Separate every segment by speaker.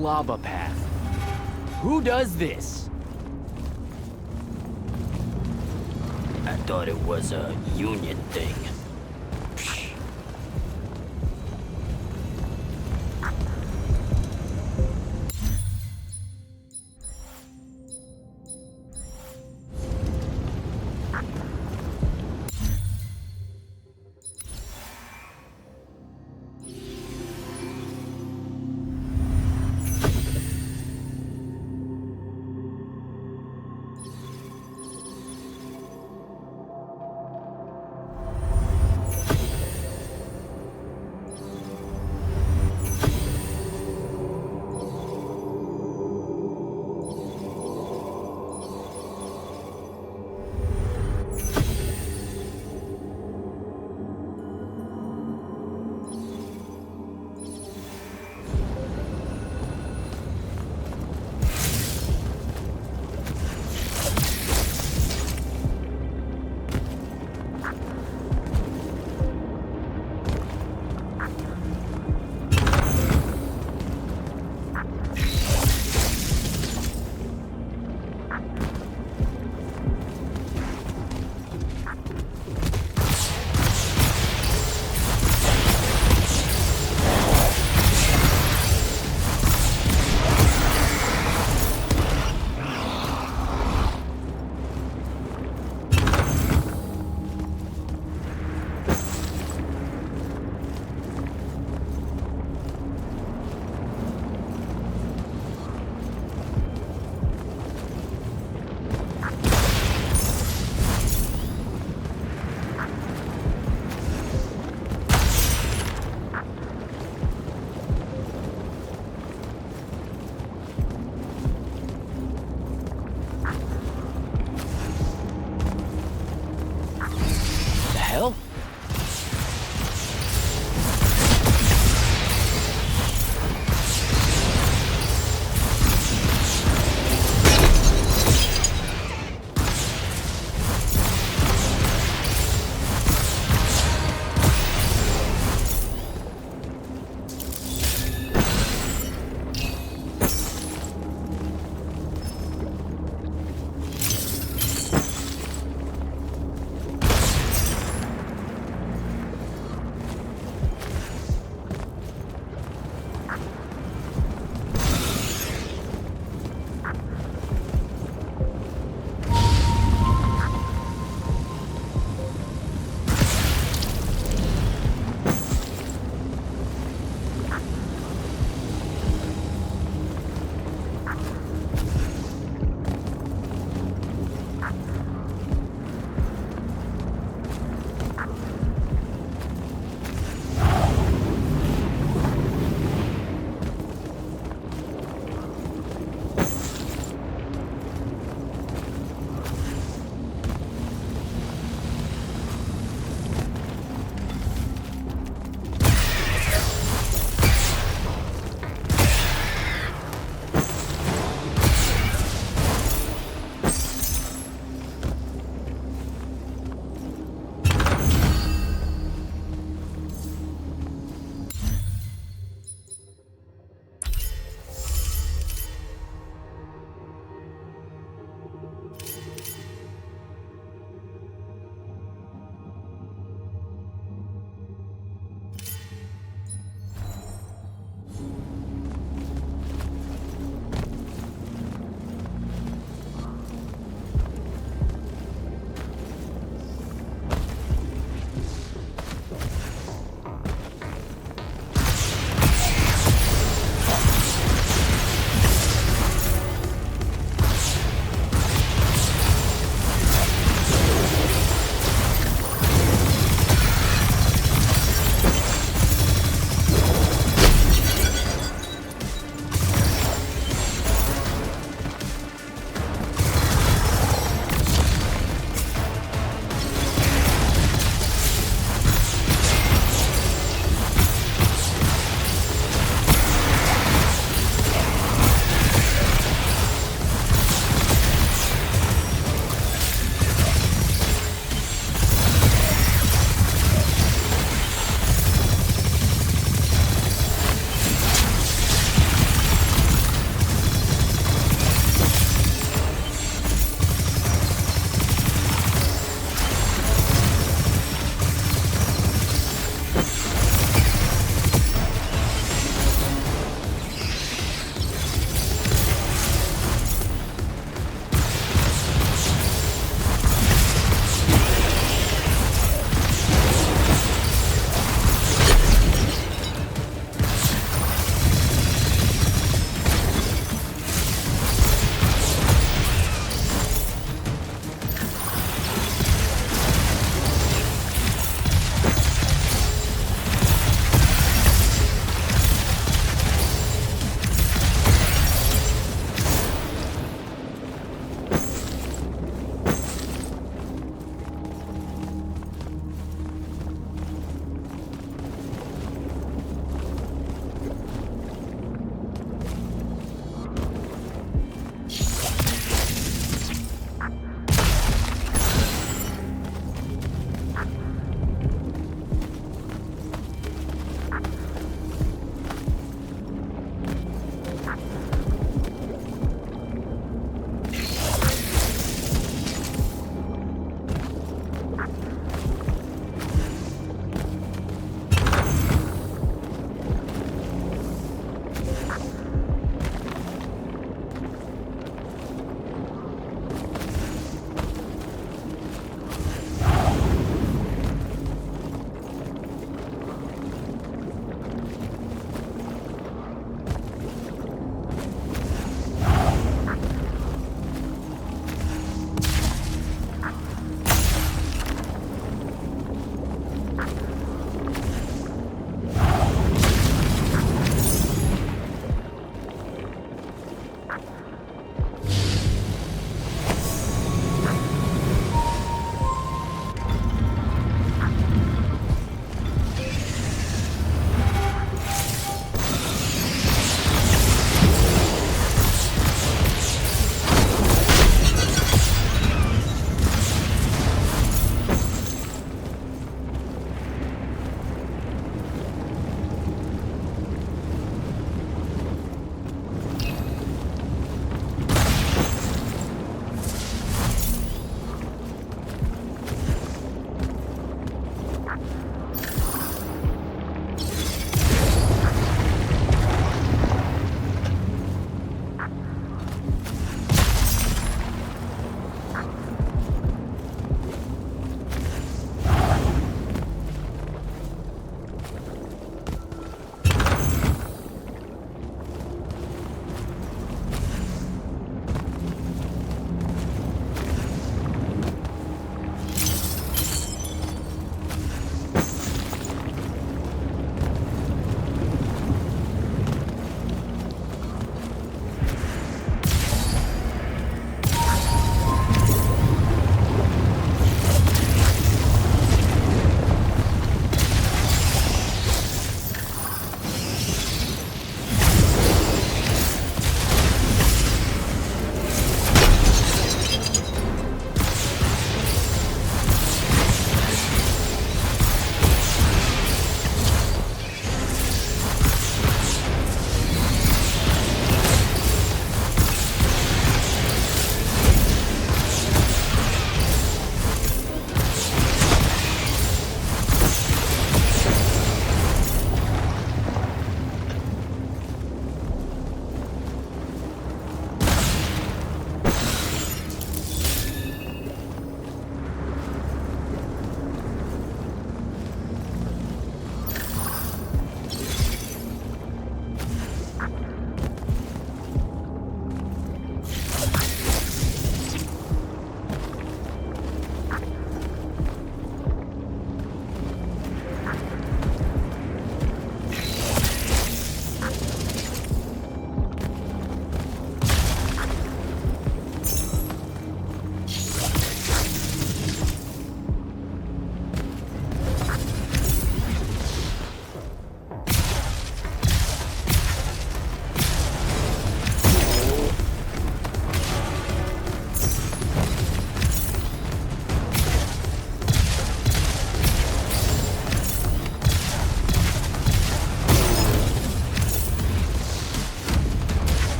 Speaker 1: lava path. Who does this?
Speaker 2: I thought it was a union thing. Psh.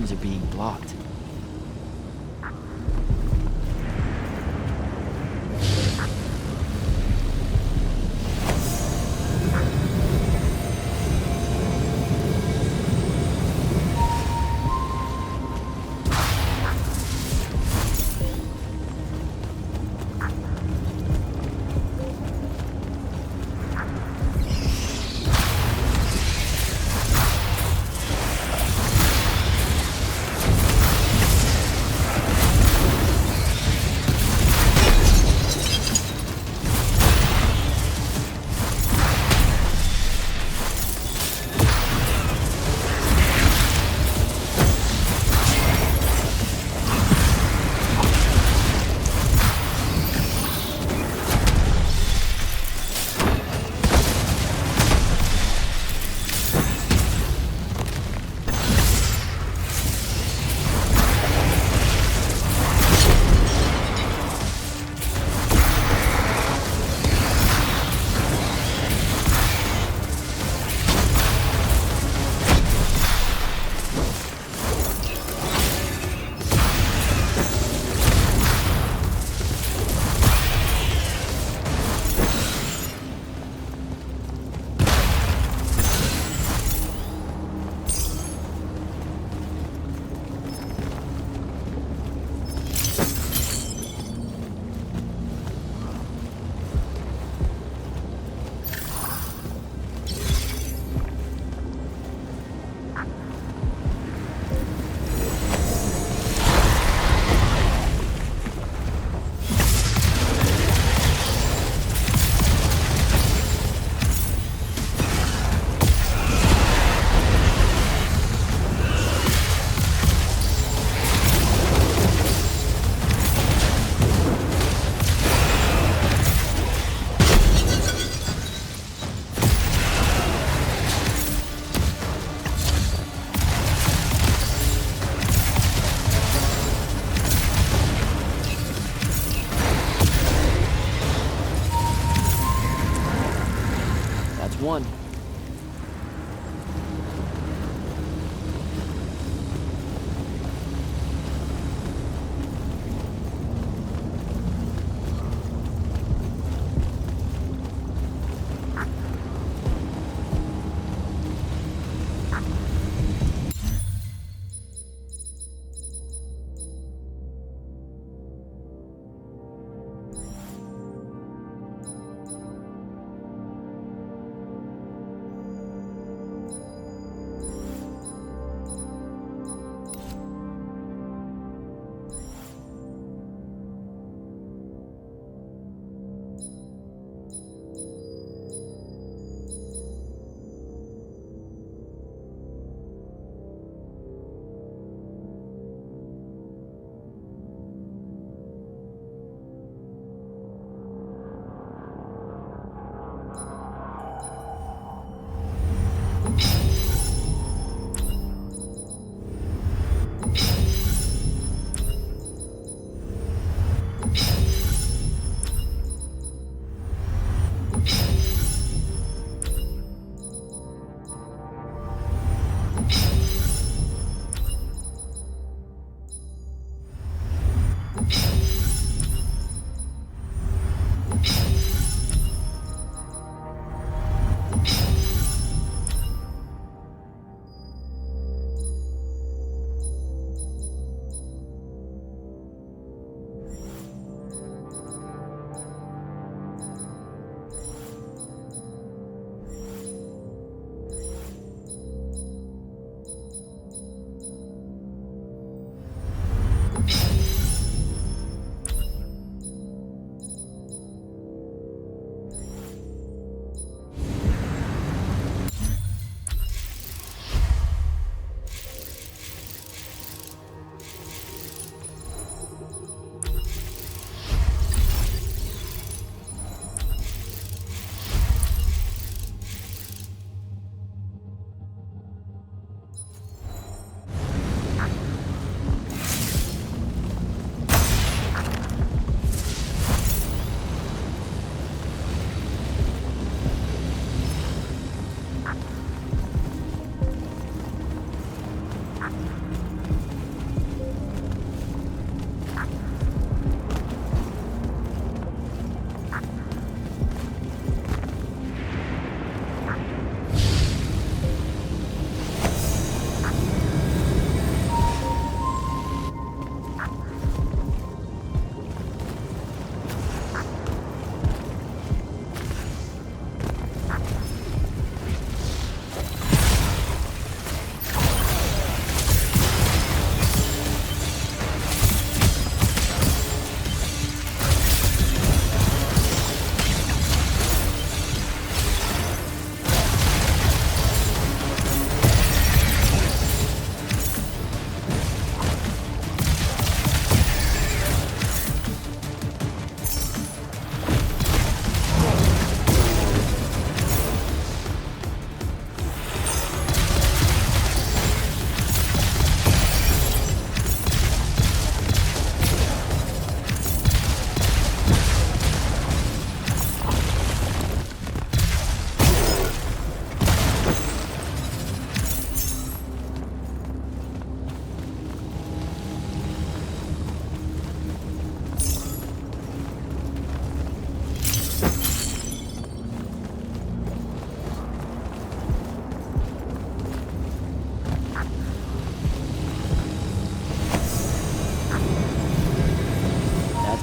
Speaker 3: lanes are being blocked.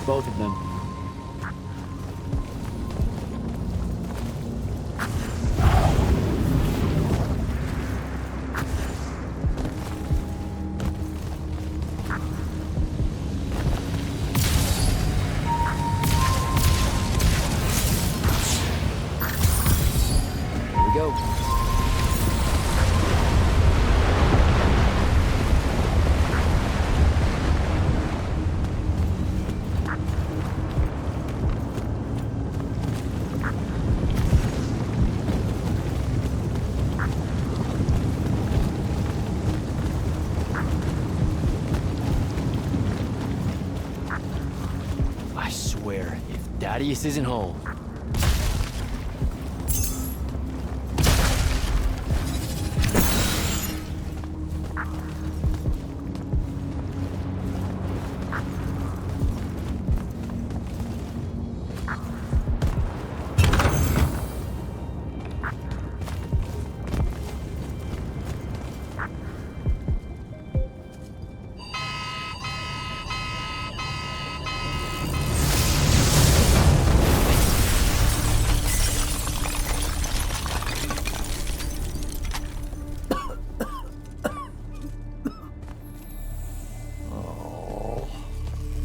Speaker 1: both of them. Here we go. I swear, if Thaddeus isn't home.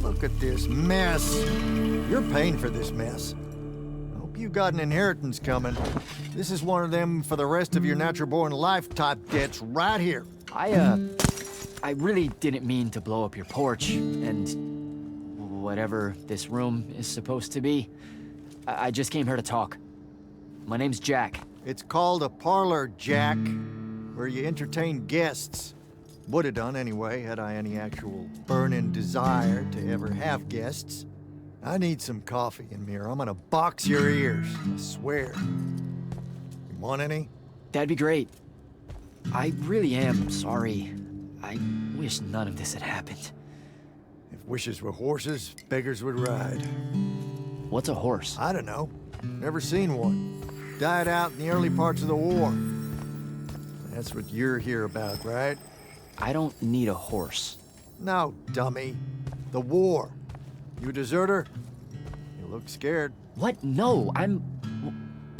Speaker 3: Look at this mess. You're paying for this mess. I hope you got an inheritance coming. This is one of them for the rest of your natural-born life type debts right here.
Speaker 1: I really didn't mean to blow up your porch, and whatever this room is supposed to be. I just came here to talk. My name's Jack.
Speaker 3: It's called a parlor, Jack, where you entertain guests. Would have done anyway, had I any actual burning desire to ever have guests. I need some coffee in here. I'm gonna box your ears, I swear. You want any?
Speaker 1: That'd be great. I really am sorry. I wish none of this had happened.
Speaker 3: If wishes were horses, beggars would ride.
Speaker 1: What's a horse?
Speaker 3: I don't know. Never seen one. Died out in the early parts of the war. That's what you're here about, right?
Speaker 1: I don't need a horse.
Speaker 3: No, dummy. The war. You a deserter? You look scared.
Speaker 1: What? No,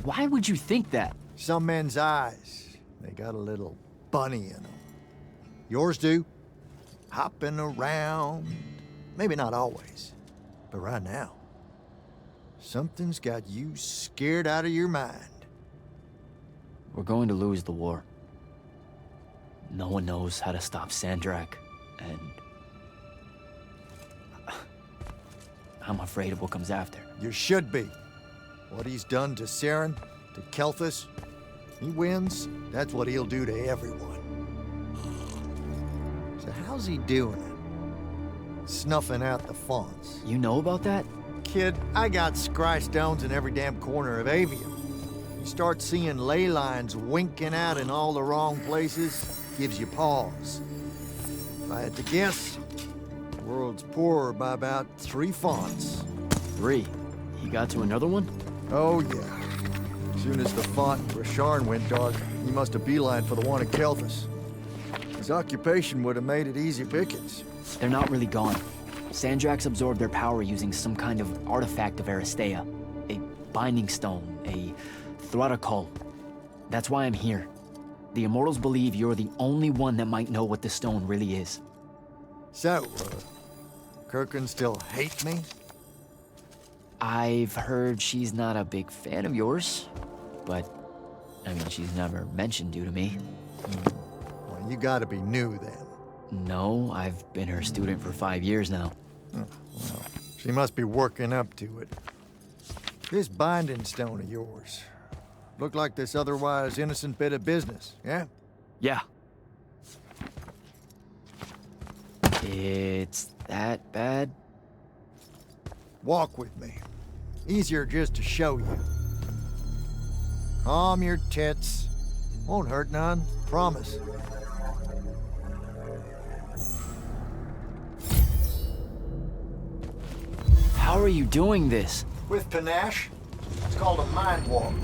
Speaker 1: Why would you think that?
Speaker 3: Some men's eyes, they got a little bunny in them. Yours do. Hopping around. Maybe not always, but right now. Something's got you scared out of your mind.
Speaker 1: We're going to lose the war. No one knows how to stop Sandrak, and I'm afraid of what comes after.
Speaker 3: You should be. What he's done to Saren, to Kelthus, he wins, that's what he'll do to everyone. So how's he doing it? Snuffing out the fonts.
Speaker 1: You know about that?
Speaker 3: Kid, I got scry stones in every damn corner of Aveum. You start seeing ley lines winking out in all the wrong places, gives you pause. If I had to guess, the world's poorer by about 3 fonts.
Speaker 1: 3? He got to another one?
Speaker 3: Oh, yeah. As soon as the font in Rasharn went dark, he must have beelined for the one at Kelthus. His occupation would have made it easy pickings.
Speaker 1: They're not really gone. Sandrax absorbed their power using some kind of artifact of Aristea. A binding stone, a Throttacol. That's why I'm here. The Immortals believe you're the only one that might know what the stone really is.
Speaker 3: So, Kirkin still hate me?
Speaker 1: I've heard she's not a big fan of yours, but, I mean, she's never mentioned you to me.
Speaker 3: Well, you gotta be new then.
Speaker 1: No, I've been her student for 5 years now.
Speaker 3: Oh, well, she must be working up to it. This binding stone of yours, look like this otherwise innocent bit of business, yeah?
Speaker 1: Yeah. It's that bad?
Speaker 3: Walk with me. Easier just to show you. Calm your tits. Won't hurt none, promise.
Speaker 1: How are you doing this?
Speaker 3: With panache. It's called a mind walk.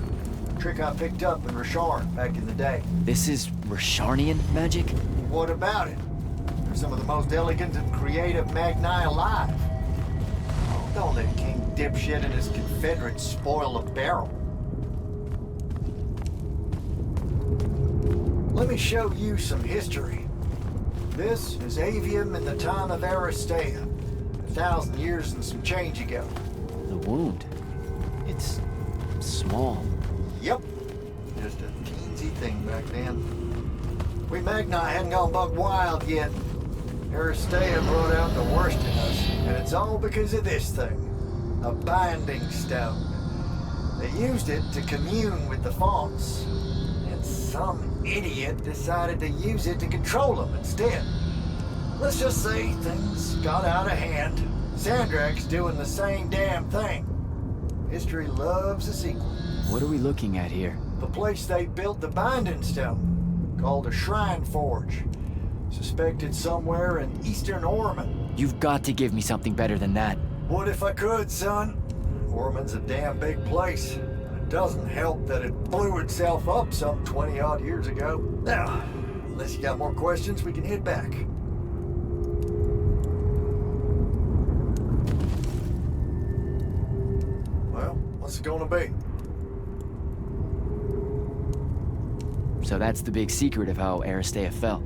Speaker 3: A trick I picked up in Rasharn back in the day.
Speaker 1: This is Rasharnian magic?
Speaker 3: What about it? They're some of the most elegant and creative Magni alive. Don't let King Dipshit and his Confederates spoil the barrel. Let me show you some history. This is Aveum in the time of Aristea, 1,000 years and some change ago.
Speaker 1: The wound. It's small.
Speaker 3: Yep, just a teensy thing back then. We Magni hadn't gone buck wild yet. Aristea brought out the worst in us, and it's all because of this thing. A binding stone. They used it to commune with the fonts, and some idiot decided to use it to control them instead. Let's just say things got out of hand. Sandrak's doing the same damn thing. History loves a sequel.
Speaker 1: What are we looking at here?
Speaker 3: The place they built the binding stone, called a shrine forge. Suspected somewhere in eastern Orman.
Speaker 1: You've got to give me something better than that.
Speaker 3: What if I could, son? Orman's a damn big place. It doesn't help that it blew itself up some 20-odd years ago. Now, unless you got more questions, we can head back. Well, what's it gonna be?
Speaker 1: So that's the big secret of how Aristea fell.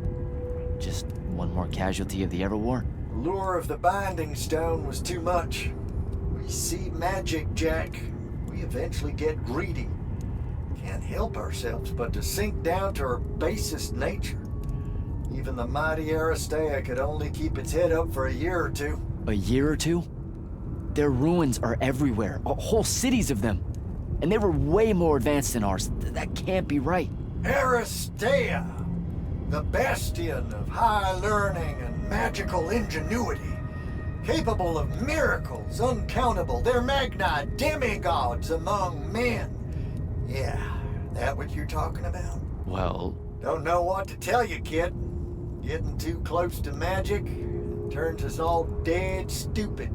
Speaker 1: Just one more casualty of the Everwar?
Speaker 3: The lure of the binding stone was too much. We see magic, Jack. We eventually get greedy. Can't help ourselves but to sink down to our basest nature. Even the mighty Aristea could only keep its head up for a year or two.
Speaker 1: A year or two? Their ruins are everywhere, whole cities of them. And they were way more advanced than ours. That can't be right.
Speaker 3: Aristea! The bastion of high learning and magical ingenuity. Capable of miracles uncountable. They're Magni demigods among men. Yeah, that what you're talking about?
Speaker 1: Well...
Speaker 3: Don't know what to tell you, kid. Getting too close to magic turns us all dead stupid.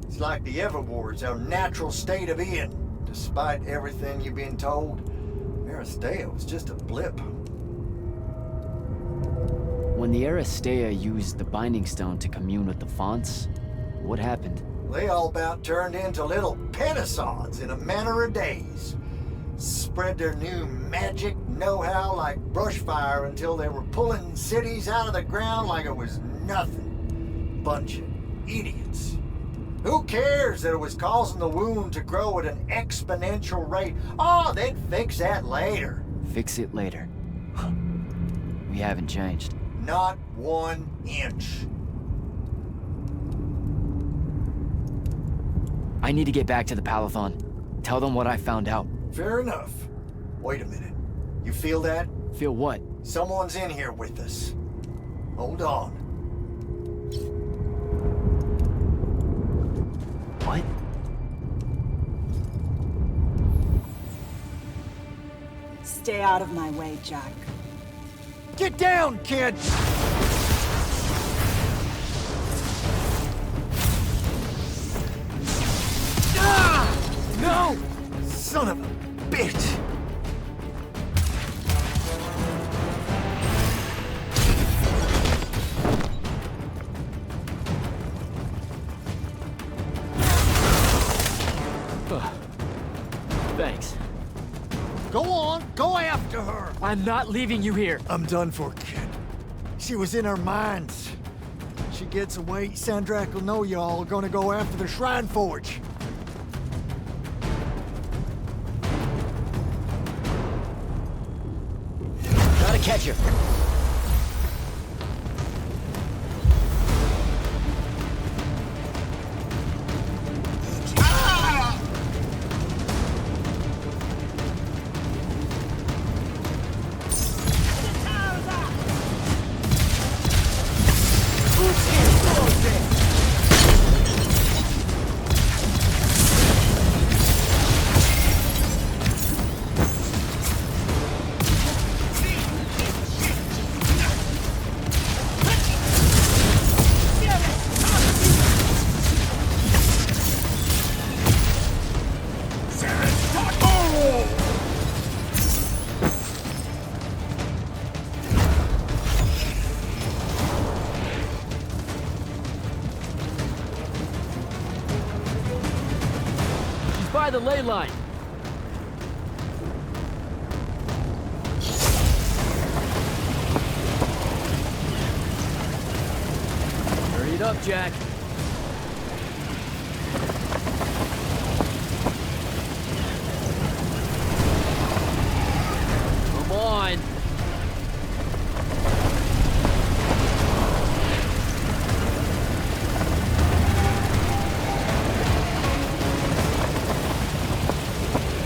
Speaker 3: It's like the Everwar's our natural state of being. Despite everything you've been told, Aristea was just a blip.
Speaker 1: When the Aristea used the Binding Stone to commune with the fonts, what happened?
Speaker 3: They all about turned into little pentasauds in a matter of days. Spread their new magic know-how like brushfire until they were pulling cities out of the ground like it was nothing. Bunch of idiots. Who cares that it was causing the wound to grow at an exponential rate? Oh, they'd fix that later.
Speaker 1: Fix it later. We haven't changed.
Speaker 3: Not 1 inch.
Speaker 1: I need to get back to the Palathon. Tell them what I found out.
Speaker 3: Fair enough. Wait a minute. You feel that?
Speaker 1: Feel what?
Speaker 3: Someone's in here with us. Hold on.
Speaker 1: What?
Speaker 4: Stay out of my way, Jack.
Speaker 3: Get down, kid! Ah! No! Son of a bitch!
Speaker 1: Thanks.
Speaker 3: Go on, go after her!
Speaker 1: I'm not leaving you here.
Speaker 3: I'm done for, kid. She was in our minds. She gets away, Sandrak will know y'all are gonna go after the Shrine Forge.
Speaker 1: Gotta catch her. try the ley line. Hurry it up, Jack. Come on.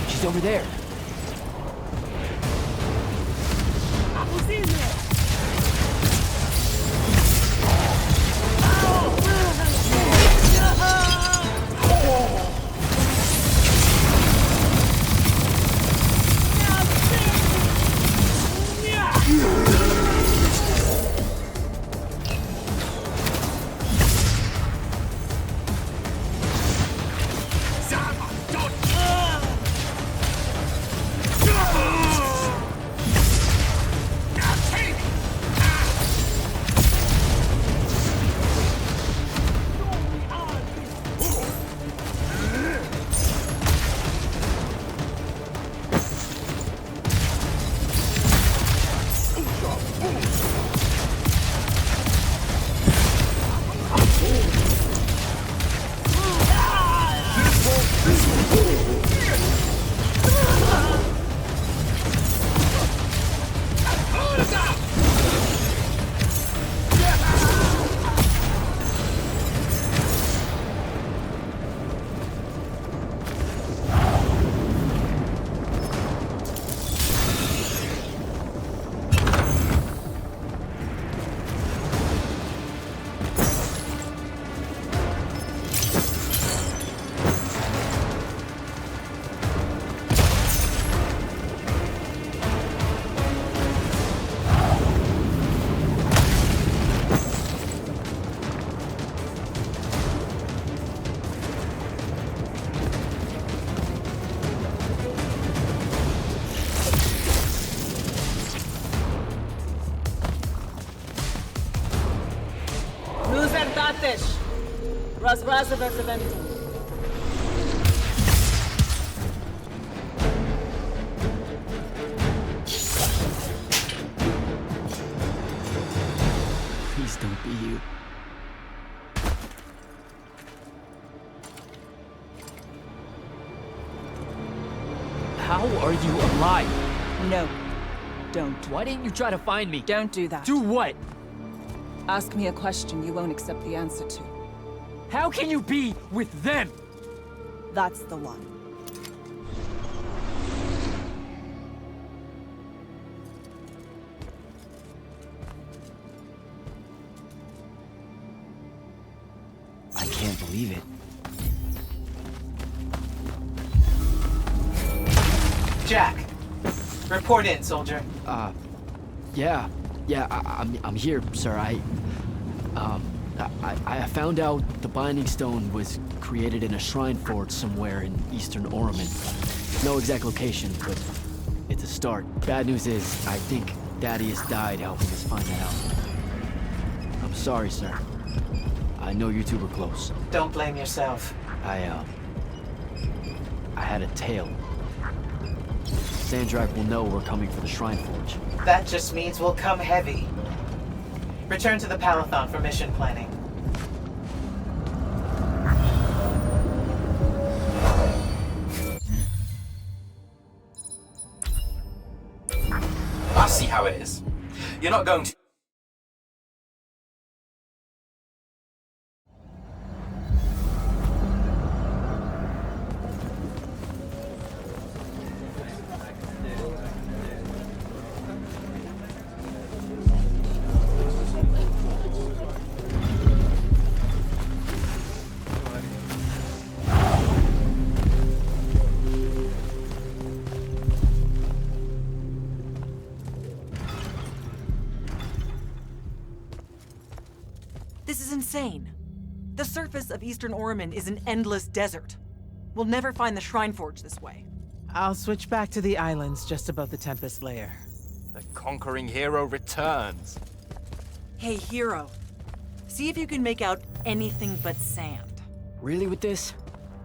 Speaker 1: She's over there.
Speaker 4: Who's in there?
Speaker 1: Please don't be you. How are you alive?
Speaker 4: No, don't.
Speaker 1: Why didn't you try to find me?
Speaker 4: Don't do that.
Speaker 1: Do what?
Speaker 4: Ask me a question you won't accept the answer to.
Speaker 1: How can you be with them?
Speaker 4: That's the one.
Speaker 1: I can't believe it.
Speaker 5: Jack, report in, soldier.
Speaker 1: Yeah, I'm here, sir. I found out the Binding Stone was created in a shrine forge somewhere in eastern Orman. No exact location, but it's a start. Bad news is, I think Daddy has died helping us find it out. I'm sorry, sir. I know you two were close.
Speaker 5: Don't blame yourself.
Speaker 1: I had a tail. Sandrak will know we're coming for the shrine forge.
Speaker 5: That just means we'll come heavy. Return to the Palathon for mission planning.
Speaker 6: I see how it is. You're not going to...
Speaker 7: This is insane. The surface of Eastern Orman is an endless desert. We'll never find the Shrine Forge this way.
Speaker 8: I'll switch back to the islands just above the Tempest Lair.
Speaker 9: The conquering hero returns.
Speaker 7: Hey, hero. See if you can make out anything but sand.
Speaker 1: Really with this?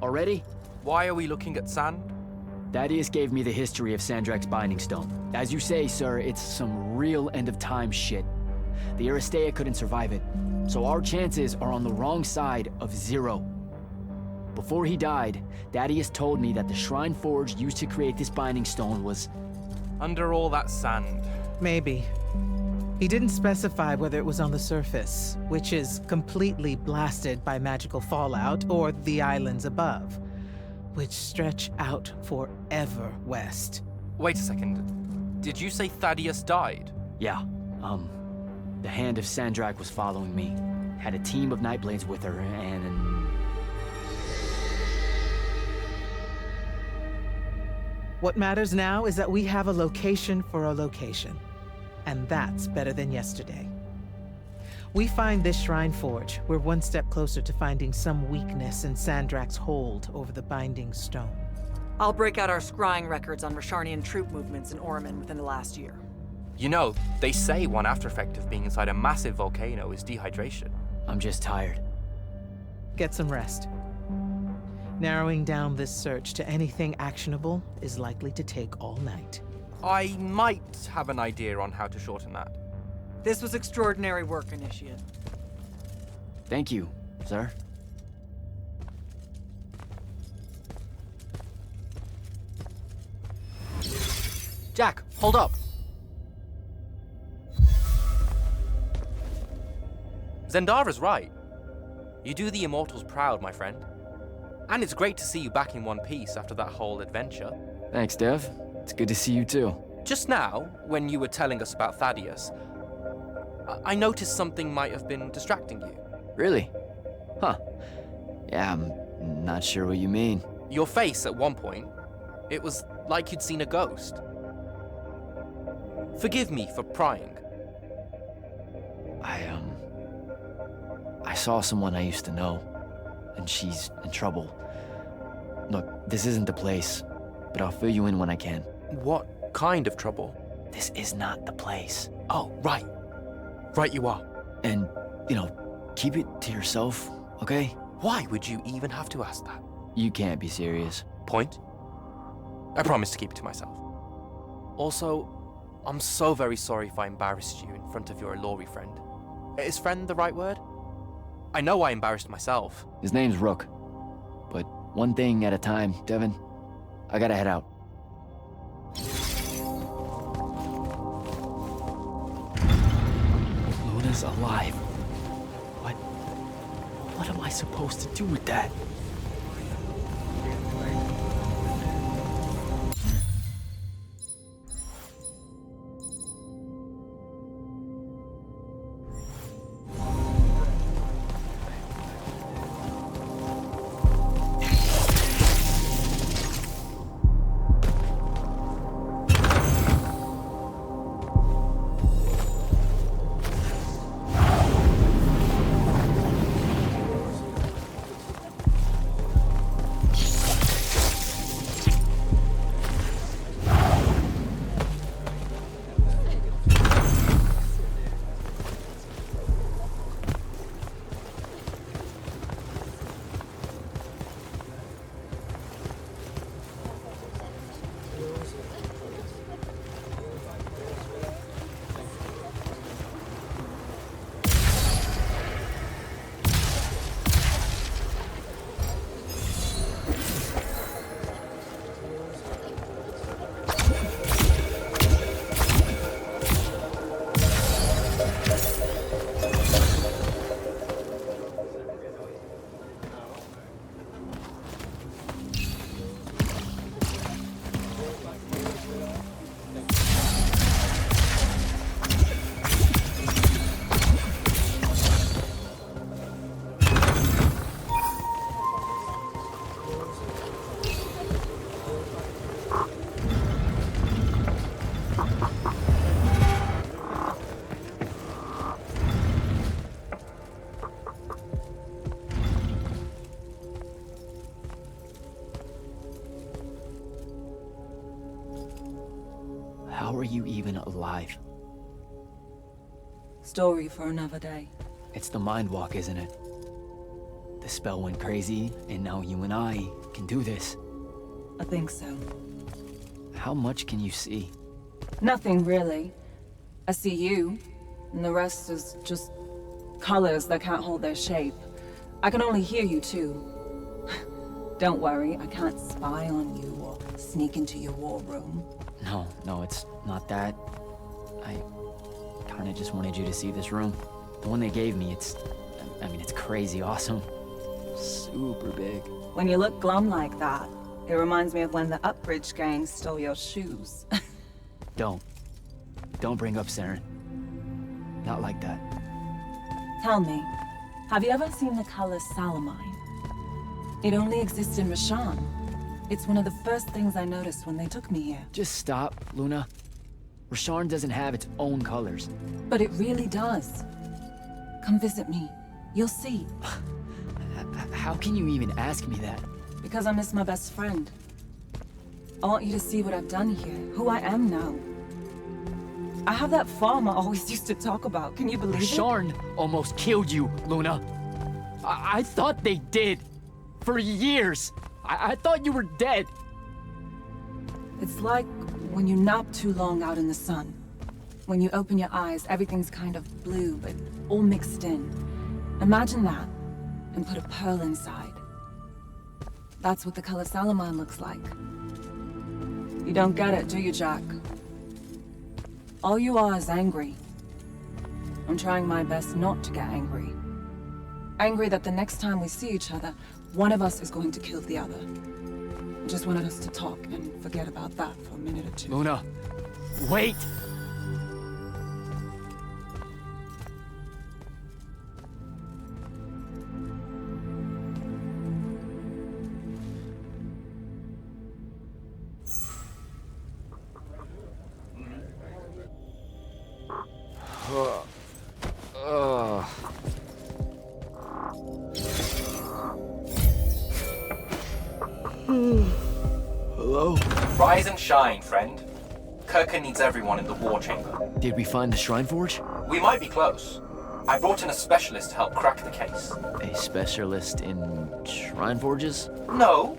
Speaker 1: Already?
Speaker 9: Why are we looking at sand?
Speaker 1: Thaddeus gave me the history of Sandrak's Binding Stone. As you say, sir, it's some real end-of-time shit. The Aristea couldn't survive it, so our chances are on the wrong side of 0. Before he died, Thaddeus told me that the Shrine Forge used to create this Binding Stone was...
Speaker 9: Under all that sand.
Speaker 8: Maybe. He didn't specify whether it was on the surface, which is completely blasted by magical fallout, or the islands above, which stretch out forever west.
Speaker 9: Wait a second. Did you say Thaddeus died?
Speaker 1: Yeah, the Hand of Sandrak was following me. Had a team of Nightblades with her, and...
Speaker 8: What matters now is that we have a location for a location. And that's better than yesterday. We find this Shrine Forge, we're one step closer to finding some weakness in Sandrak's hold over the Binding Stone.
Speaker 7: I'll break out our scrying records on Rasharnian troop movements in Orman within the last year.
Speaker 9: You know, they say one after effect of being inside a massive volcano is dehydration.
Speaker 1: I'm just tired.
Speaker 8: Get some rest. Narrowing down this search to anything actionable is likely to take all night.
Speaker 9: I might have an idea on how to shorten that.
Speaker 7: This was extraordinary work, Initiate.
Speaker 1: Thank you, sir.
Speaker 9: Jack, hold up. Zendara's right. You do the Immortals proud, my friend. And it's great to see you back in one piece after that whole adventure.
Speaker 1: Thanks, Dev. It's good to see you too.
Speaker 9: Just now, when you were telling us about Thaddeus, I noticed something might have been distracting you.
Speaker 1: Really? Huh. Yeah, I'm not sure what you mean.
Speaker 9: Your face at one point, it was like you'd seen a ghost. Forgive me for prying.
Speaker 1: I saw someone I used to know, and she's in trouble. Look, this isn't the place, but I'll fill you in when I can.
Speaker 9: What kind of trouble?
Speaker 1: This is not the place.
Speaker 9: Oh, right. Right you are.
Speaker 1: And, keep it to yourself, okay?
Speaker 9: Why would you even have to ask that?
Speaker 1: You can't be serious.
Speaker 9: Point? I promise to keep it to myself. Also, I'm so very sorry if I embarrassed you in front of your Ilori friend. Is friend the right word? I know I embarrassed myself.
Speaker 1: His name's Rook. But one thing at a time, Devin. I gotta head out. Luna's alive. What am I supposed to do with that? How are you even alive?
Speaker 4: Story for another day.
Speaker 1: It's the Mind Walk, isn't it? the spell went crazy, and now you and I can do this.
Speaker 4: I think so.
Speaker 1: How much can you see?
Speaker 4: Nothing really. I see you, and the rest is just colors that can't hold their shape. I can only hear you too. Don't worry, I can't spy on you or sneak into your war room.
Speaker 1: No, it's not that. I kinda just wanted you to see this room. The one they gave me, it's crazy awesome. Super big.
Speaker 4: When you look glum like that, it reminds me of when the Upbridge gang stole your shoes.
Speaker 1: Don't bring up Saren. Not like that.
Speaker 4: Tell me, have you ever seen the color Salamine? It only exists in Rashan. It's one of the first things I noticed when they took me here.
Speaker 1: Just stop, Luna. Rasharn doesn't have its own colors.
Speaker 4: But it really does. Come visit me. You'll see.
Speaker 1: How can you even ask me that?
Speaker 4: Because I miss my best friend. I want you to see what I've done here, who I am now. I have that farm I always used to talk about. Can you believe it?
Speaker 1: Rasharn almost killed you, Luna. I thought they did. For years. I thought you were dead.
Speaker 4: It's like when you nap too long out in the sun. When you open your eyes, everything's kind of blue, but all mixed in. Imagine that, and put a pearl inside. That's what the color Salamine looks like. You don't get it, do you, Jack? All you are is angry. I'm trying my best not to get angry. Angry that the next time we see each other, one of us is going to kill the other. I just wanted us to talk and forget about that for a minute or two.
Speaker 1: Luna, wait! Hello?
Speaker 6: Rise and shine, friend. Kirka needs everyone in the war chamber.
Speaker 1: Did we find the Shrine Forge?
Speaker 6: We might be close. I brought in a specialist to help crack the case.
Speaker 1: A specialist in Shrine Forges?
Speaker 6: No.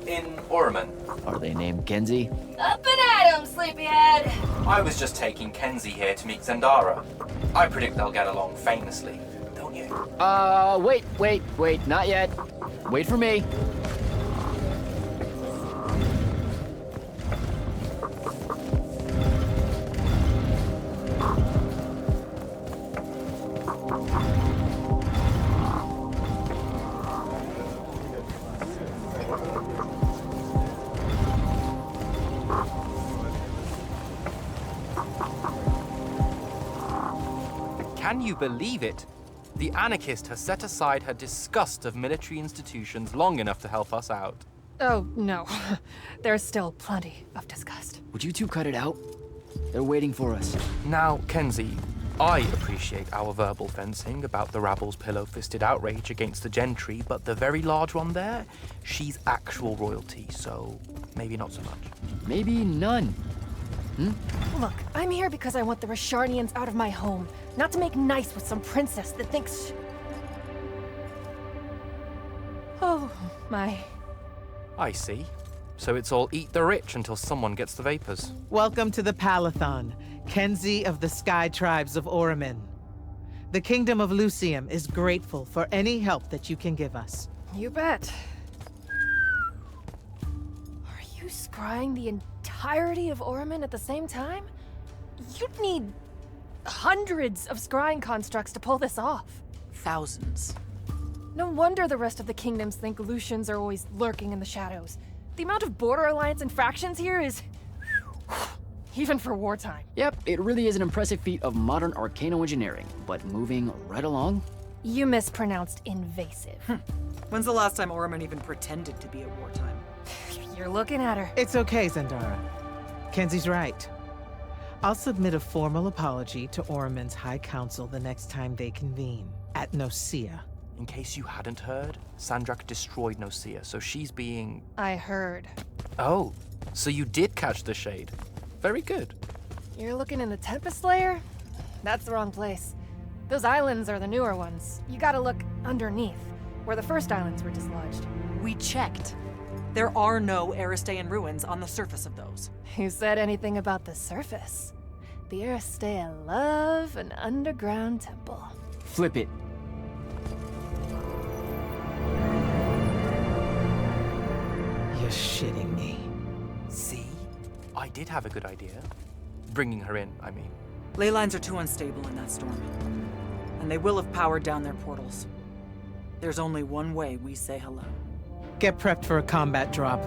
Speaker 6: In Orman.
Speaker 1: Are they named Kenzie?
Speaker 10: Up and at 'em, sleepyhead!
Speaker 6: I was just taking Kenzie here to meet Zendara. I predict they'll get along famously, don't you?
Speaker 1: Wait, not yet. Wait for me.
Speaker 9: Can you believe it? The anarchist has set aside her disgust of military institutions long enough to help us out.
Speaker 10: Oh, no. There's still plenty of disgust.
Speaker 1: Would you two cut it out? They're waiting for us.
Speaker 9: Now, Kenzie, I appreciate our verbal fencing about the rabble's pillow-fisted outrage against the gentry, but the very large one there, she's actual royalty, so maybe not so much.
Speaker 1: Maybe none.
Speaker 10: Look, I'm here because I want the Rasharnians out of my home, not to make nice with some princess that thinks... Oh, my...
Speaker 9: I see. So it's all eat the rich until someone gets the vapors.
Speaker 8: Welcome to the Palathon, Kenzie of the Sky Tribes of Oramin. The Kingdom of Lucium is grateful for any help that you can give us.
Speaker 10: You bet. Are you scrying the entirety of Oramin at the same time? You'd need hundreds of scrying constructs to pull this off.
Speaker 7: Thousands.
Speaker 10: No wonder the rest of the kingdoms think Lucians are always lurking in the shadows. The amount of border alliance and factions here is... even for wartime.
Speaker 1: Yep, it really is an impressive feat of modern arcano engineering, but moving right along.
Speaker 10: You mispronounced invasive.
Speaker 7: When's the last time Orman even pretended to be at wartime?
Speaker 10: You're looking at her.
Speaker 8: It's okay, Zendara. Kenzie's right. I'll submit a formal apology to Oramin's High Council the next time they convene, at Nosea.
Speaker 9: In case you hadn't heard, Sandrak destroyed Nosea, so she's being...
Speaker 10: I heard.
Speaker 9: Oh, so you did catch the shade. Very good.
Speaker 10: You're looking in the Tempest layer? That's the wrong place. Those islands are the newer ones. You gotta look underneath. where the first islands were dislodged.
Speaker 7: We checked. There are no Aristean ruins on the surface of those.
Speaker 10: Who said anything about the surface? The Aristea love an underground temple.
Speaker 1: Flip it.
Speaker 8: You're shitting me.
Speaker 9: See? I did have a good idea. Bringing her in, I mean.
Speaker 7: Ley lines are too unstable in that storm. And they will have powered down their portals. There's only one way we say hello.
Speaker 8: Get prepped for a combat drop.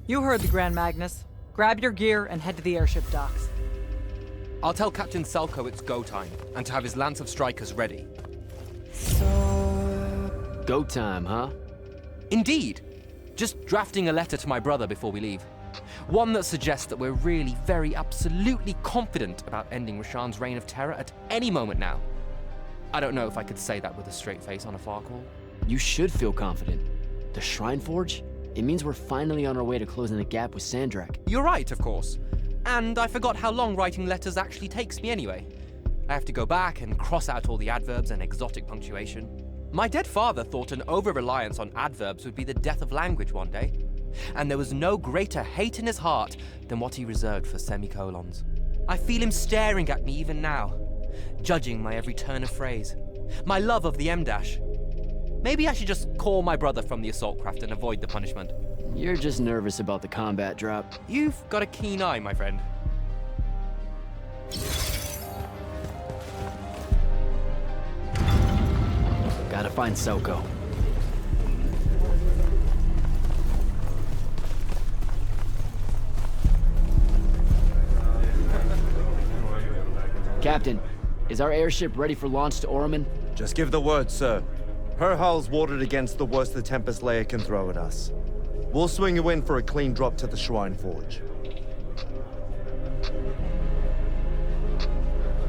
Speaker 7: You heard the Grand Magnus. Grab your gear and head to the airship docks.
Speaker 9: I'll tell Captain Selko it's go time, and to have his lance of strikers ready.
Speaker 1: So... go time, huh?
Speaker 9: Indeed. Just drafting a letter to my brother before we leave. One that suggests that we're really very absolutely confident about ending Rasharn's reign of terror at any moment now. I don't know if I could say that with a straight face on a far call.
Speaker 1: You should feel confident. The Shrine Forge? It means we're finally on our way to closing the gap with Sandrak.
Speaker 9: You're right, of course. And I forgot how long writing letters actually takes me anyway. I have to go back and cross out all the adverbs and exotic punctuation. My dead father thought an over-reliance on adverbs would be the death of language one day. And there was no greater hate in his heart than what he reserved for semicolons. I feel him staring at me even now, judging my every turn of phrase, my love of the M-dash. Maybe I should just call my brother from the assault craft and avoid the punishment.
Speaker 1: You're just nervous about the combat drop.
Speaker 9: You've got a keen eye, my friend.
Speaker 1: Gotta find Selko. Captain, is our airship ready for launch to Orman?
Speaker 11: Just give the word, sir. Her hull's warded against the worst the Tempest layer can throw at us. We'll swing you in for a clean drop to the Shrine Forge.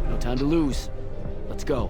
Speaker 1: No time to lose. Let's go.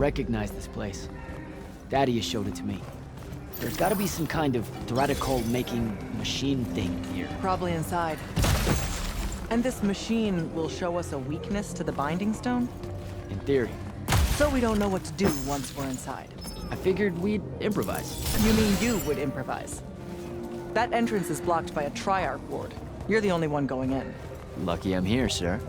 Speaker 1: recognize this place. Thaddeus showed it to me. There's gotta be some kind of Threadicol-making machine thing here.
Speaker 7: Probably inside. And this machine will show us a weakness to the Binding Stone?
Speaker 1: In theory.
Speaker 7: So we don't know what to do once we're inside.
Speaker 1: I figured we'd improvise.
Speaker 7: You mean you would improvise? That entrance is blocked by a Triarch ward. You're the only one going in.
Speaker 1: Lucky I'm here, sir.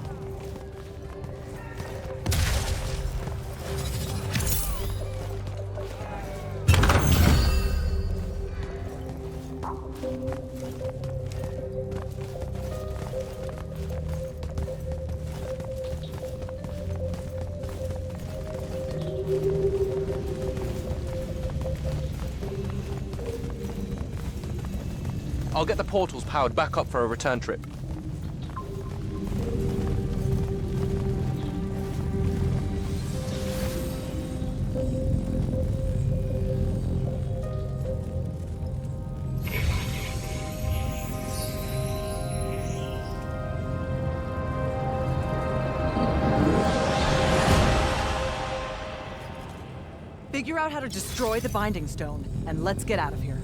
Speaker 9: I'll get the portals powered back up for a return trip.
Speaker 7: Figure out how to destroy the Binding Stone, and let's get out of here.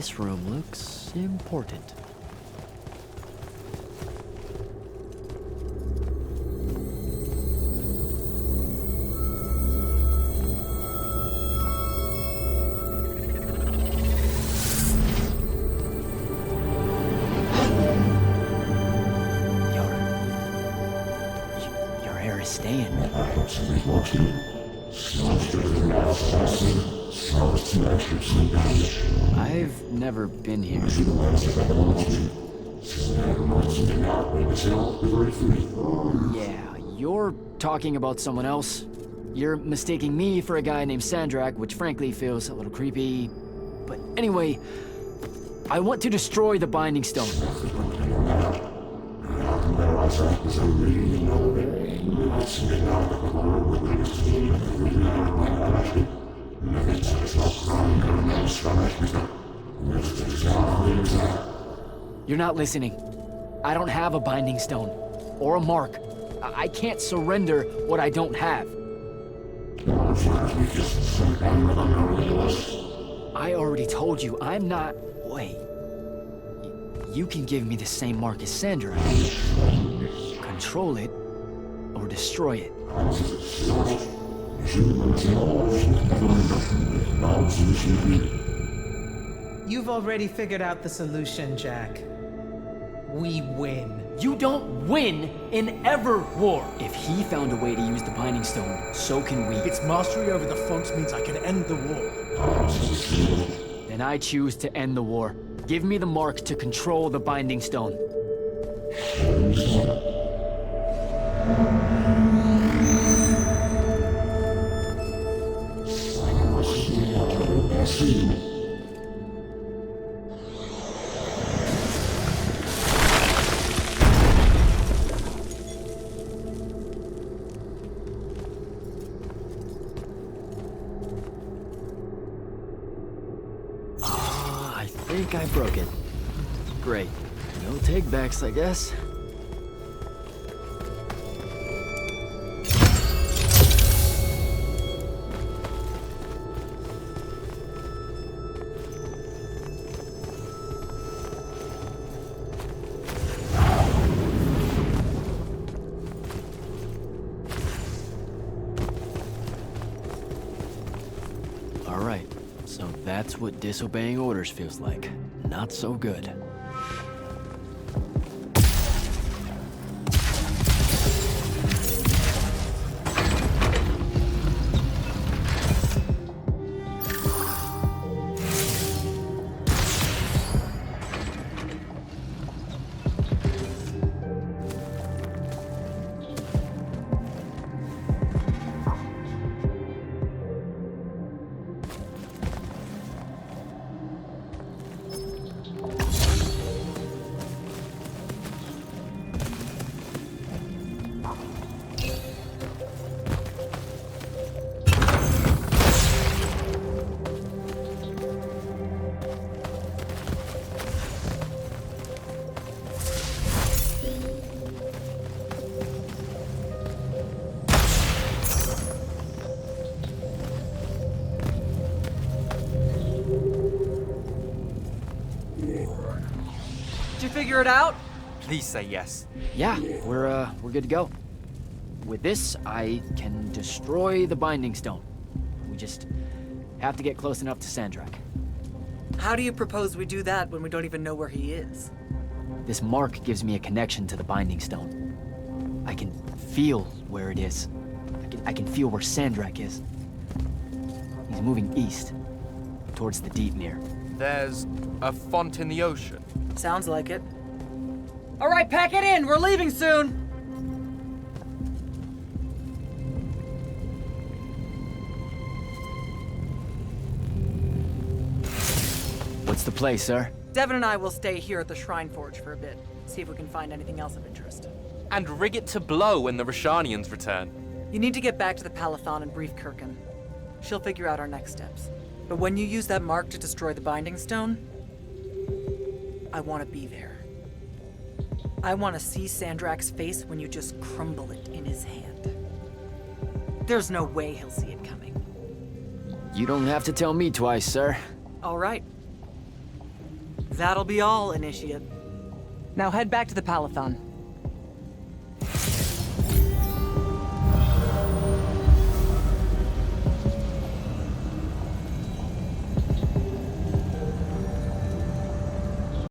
Speaker 1: This room looks important. Your hair is staying. I've never been here. Yeah, you're talking about someone else. You're mistaking me for a guy named Sandrak, which frankly feels a little creepy. But anyway, I want to destroy the Binding Stone. You're not listening. I don't have a Binding Stone. Or a mark. I can't surrender what I don't have. I already told you, I'm not... Wait. You can give me the same mark as Sandra. Control it, or destroy it.
Speaker 8: You've already figured out the solution, Jack. We win.
Speaker 1: You don't win in ever war. If he found a way to use the Binding Stone, so can we.
Speaker 12: Its mastery over the fonts means I can end the war.
Speaker 1: Then I choose to end the war. Give me the mark to control the Binding Stone. I think I broke it. Great. No take-backs, I guess. All right. So that's what disobeying orders feels like. Not so good.
Speaker 7: Did you figure it out?
Speaker 9: Please say yes.
Speaker 1: Yeah, we're good to go. With this, I can destroy the Binding Stone. We just have to get close enough to Sandrak.
Speaker 7: How do you propose we do that when we don't even know where he is?
Speaker 1: This mark gives me a connection to the Binding Stone. I can feel where it is. I can feel where Sandrak is. He's moving east, towards the Deepmere.
Speaker 9: There's a font in the ocean.
Speaker 7: Sounds like it. All right, pack it in. We're leaving soon.
Speaker 1: What's the play, sir?
Speaker 7: Devin and I will stay here at the Shrine Forge for a bit. See if we can find anything else of interest.
Speaker 9: And rig it to blow when the Rashanians return.
Speaker 7: You need to get back to the Palathon and brief Kirkin. She'll figure out our next steps. But when you use that mark to destroy the Binding Stone, I want to be there. I want to see Sandrak's face when you just crumble it in his hand. There's no way he'll see it coming.
Speaker 1: You don't have to tell me twice, sir.
Speaker 7: All right. That'll be all, Initiate. Now head back to the Palathon.